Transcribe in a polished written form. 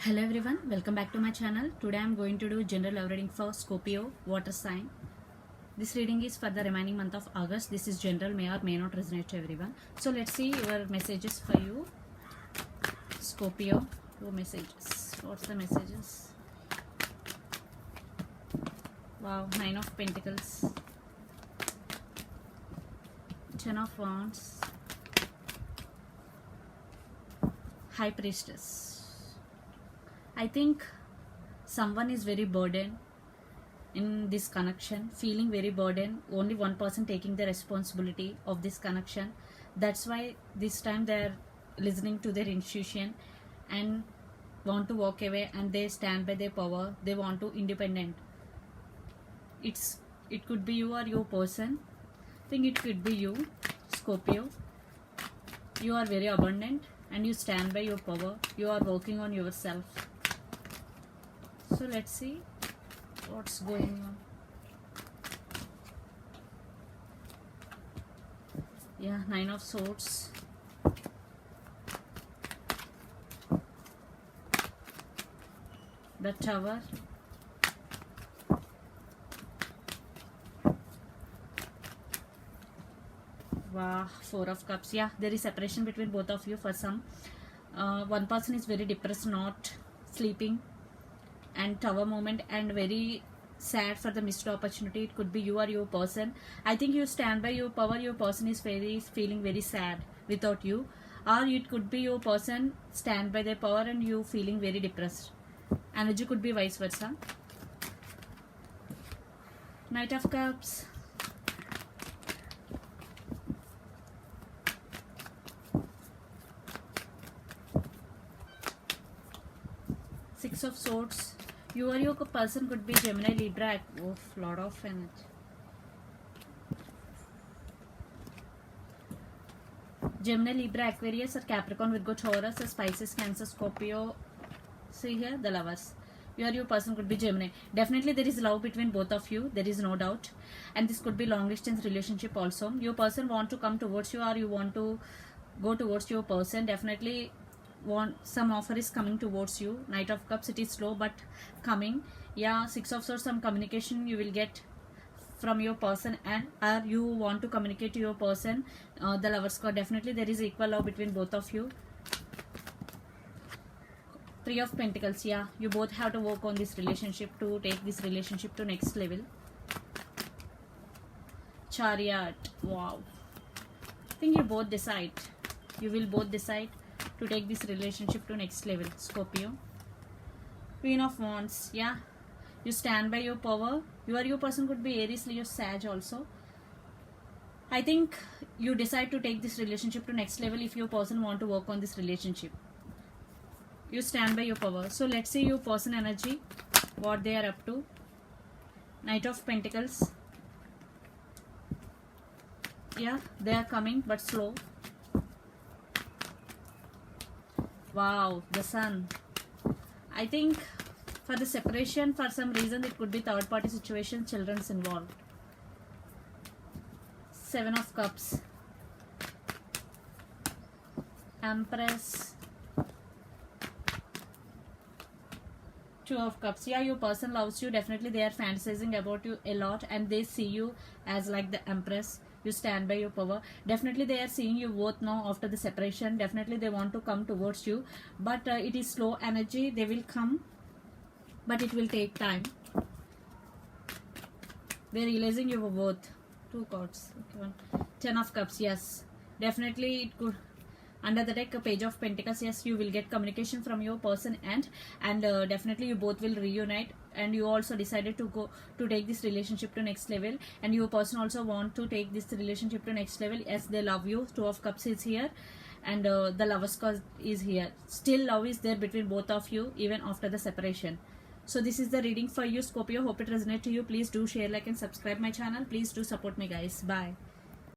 Hello everyone, welcome back to my channel. Today I am going to do general love reading for Scorpio water sign. This reading is for the remaining month of August. This is general, may or may not resonate to everyone. So let's see your messages for you. Scorpio, your messages. What's the messages? Wow, 9 of Pentacles, 10 of Wands, High Priestess. I think someone is very burdened in this connection, feeling very burdened. Only one person taking the responsibility of this connection. That's why this time they are listening to their intuition and want to walk away, and they stand by their power. They want to independent. It could be you or your person. I think it could be you, Scorpio. You are very abundant and you stand by your power. You are working on yourself. So let's see what's going on. Yeah, 9 of Swords, the Tower, wow, 4 of Cups. Yeah, there is separation between both of you for some. One person is very depressed, not sleeping, and Tower moment, and very sad for the missed opportunity. It could be you or your person. I think you stand by your power. Your person is feeling very sad without you, or it could be your person stand by their power and you feeling very depressed. Energy could be vice versa. Knight of Cups, Six of Swords. You or your person could be Gemini, Libra. Oh, lot of energy. Gemini, Libra, Aquarius, or Capricorn, Virgo, Taurus, or Pisces, Cancer, Scorpio. See here, the Lovers. You or your person could be Gemini. Definitely there is love between both of you. There is no doubt. And this could be long distance relationship also. Your person want to come towards you, or you want to go towards your person. Definitely some offer is coming towards you. Knight of Cups, it is slow but coming. Yeah, 6 of Swords, some communication you will get from your person, and or you want to communicate to your person. The Lovers card, definitely there is equal love between both of you. 3 of Pentacles. Yeah, you both have to work on this relationship to take this relationship to next level. Chariot. Wow, I think you both decide. You will both decide to take this relationship to next level, Scorpio. Queen of Wands. Yeah, you stand by your power. You or your person could be Aries, Leo, Sag also. I think you decide to take this relationship to next level if your person want to work on this relationship. You stand by your power. So let's see your person energy, what they are up to. Knight of Pentacles. Yeah, they are coming but slow. Wow, the Sun. I think for the separation, for some reason it could be third party situation, children's involved. 7 of Cups, Empress, 2 of Cups. Yeah, your person loves you. Definitely they are fantasizing about you a lot, and they see you as like the Empress. You stand by your power. Definitely they are seeing you both now after the separation. Definitely they want to come towards you, but it is slow energy. They will come, but it will take time. They are realizing your worth. 2 cards. Okay, 1. 10 of Cups. Yes, definitely it could. Under the deck, a Page of Pentacles. Yes, you will get communication from your person, and definitely you both will reunite, and you also decided to go to take this relationship to next level, and your person also want to take this relationship to next level. Yes, they love you. 2 of Cups is here, and the Lovers card is here. Still love is there between both of you even after the separation. So this is the reading for you, Scorpio. Hope it resonates to you. Please do share, like, and subscribe my channel. Please do support me, guys. Bye.